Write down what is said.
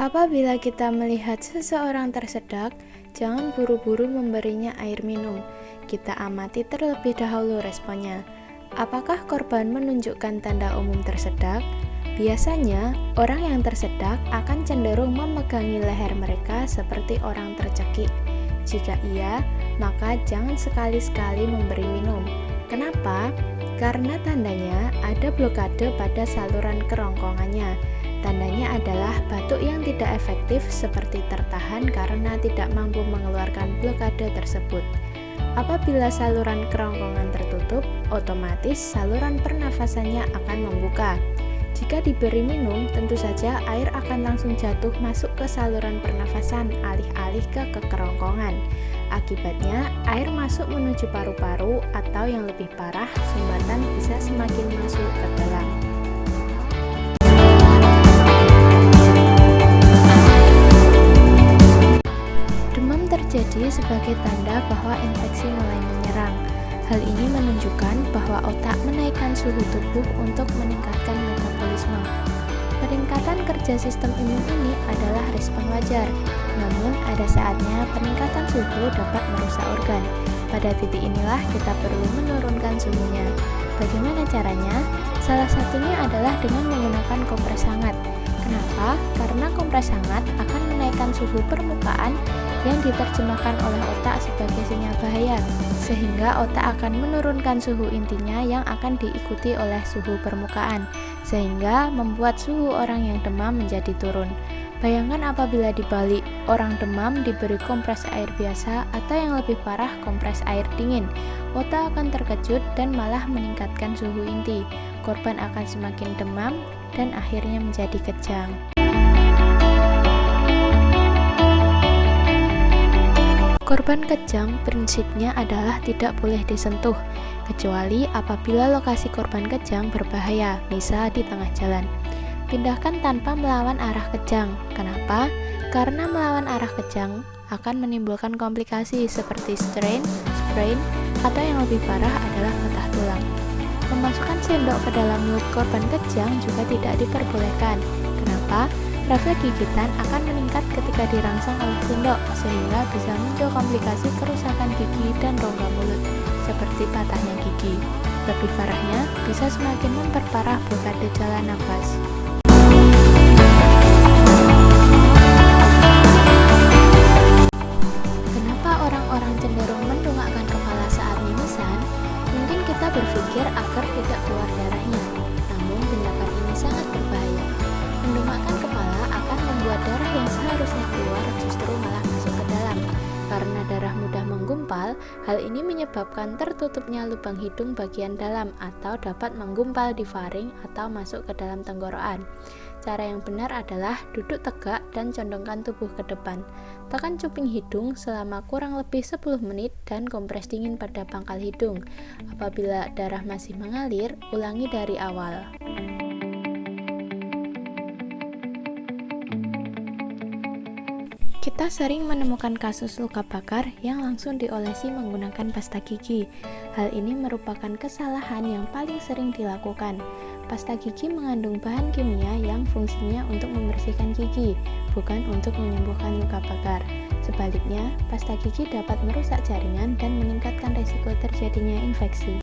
Apabila kita melihat seseorang tersedak, jangan buru-buru memberinya air minum. Kita amati terlebih dahulu responnya. Apakah korban menunjukkan tanda umum tersedak? Biasanya, orang yang tersedak akan cenderung memegangi leher mereka seperti orang tercekik. Jika iya, maka jangan sekali-sekali memberi minum. Kenapa? Karena tandanya ada blokade pada saluran kerongkongannya. Tandanya adalah batuk yang tidak efektif seperti tertahan karena tidak mampu mengeluarkan blokade tersebut. Apabila saluran kerongkongan tertutup, otomatis saluran pernafasannya akan membuka. Jika diberi minum, tentu saja air akan langsung jatuh masuk ke saluran pernafasan alih-alih ke kerongkongan. Akibatnya, air masuk menuju paru-paru atau yang lebih parah, sumbatan bisa semakin masuk ke dalam. Terjadi sebagai tanda bahwa infeksi mulai menyerang. Hal ini menunjukkan bahwa otak menaikkan suhu tubuh untuk meningkatkan metabolisme. Peningkatan kerja sistem imun ini adalah respon wajar, namun ada saatnya peningkatan suhu dapat merusak organ. Pada titik inilah kita perlu menurunkan suhunya. Bagaimana caranya? Salah satunya adalah dengan menggunakan kompres hangat. Kenapa? Karena kompres hangat akan menaikkan suhu permukaan yang diterjemahkan oleh otak sebagai sinyal bahaya, sehingga otak akan menurunkan suhu intinya yang akan diikuti oleh suhu permukaan, sehingga membuat suhu orang yang demam menjadi turun. Bayangkan apabila dibalik, orang demam diberi kompres air biasa atau yang lebih parah kompres air dingin. Otak akan terkejut dan malah meningkatkan suhu inti. Korban akan semakin demam dan akhirnya menjadi kejang. Korban kejang prinsipnya adalah tidak boleh disentuh, kecuali apabila lokasi korban kejang berbahaya, misal di tengah jalan. Pindahkan tanpa melawan arah kejang. Kenapa? Karena melawan arah kejang akan menimbulkan komplikasi seperti strain, sprain, atau yang lebih parah adalah patah tulang. Memasukkan sendok ke dalam mulut korban kejang juga tidak diperbolehkan. Kenapa? Refleks gigitan akan meningkat ketika dirangsang oleh sendok, sehingga bisa muncul komplikasi kerusakan gigi dan rongga mulut, seperti patahnya gigi. Lebih parahnya, bisa semakin memperparah blokade jalan nafas. Kenapa orang-orang cenderung mendongakkan kepala saat mimisan? Mungkin kita berpikir agar tidak keluar darahnya, namun tindakan ini sangat berbahaya. Mendongakkan kepala akan membuat darah yang seharusnya keluar justru malah masuk ke dalam. Karena darah mudah menggumpal, hal ini menyebabkan tertutupnya lubang hidung bagian dalam atau dapat menggumpal di faring atau masuk ke dalam tenggorokan. Cara yang benar adalah duduk tegak dan condongkan tubuh ke depan. Tekan cuping hidung selama kurang lebih 10 menit dan kompres dingin pada pangkal hidung. Apabila darah masih mengalir, ulangi dari awal. Kita sering menemukan kasus luka bakar yang langsung diolesi menggunakan pasta gigi. Hal ini merupakan kesalahan yang paling sering dilakukan. Pasta gigi mengandung bahan kimia yang fungsinya untuk membersihkan gigi, bukan untuk menyembuhkan luka bakar. Sebaliknya, pasta gigi dapat merusak jaringan dan meningkatkan risiko terjadinya infeksi.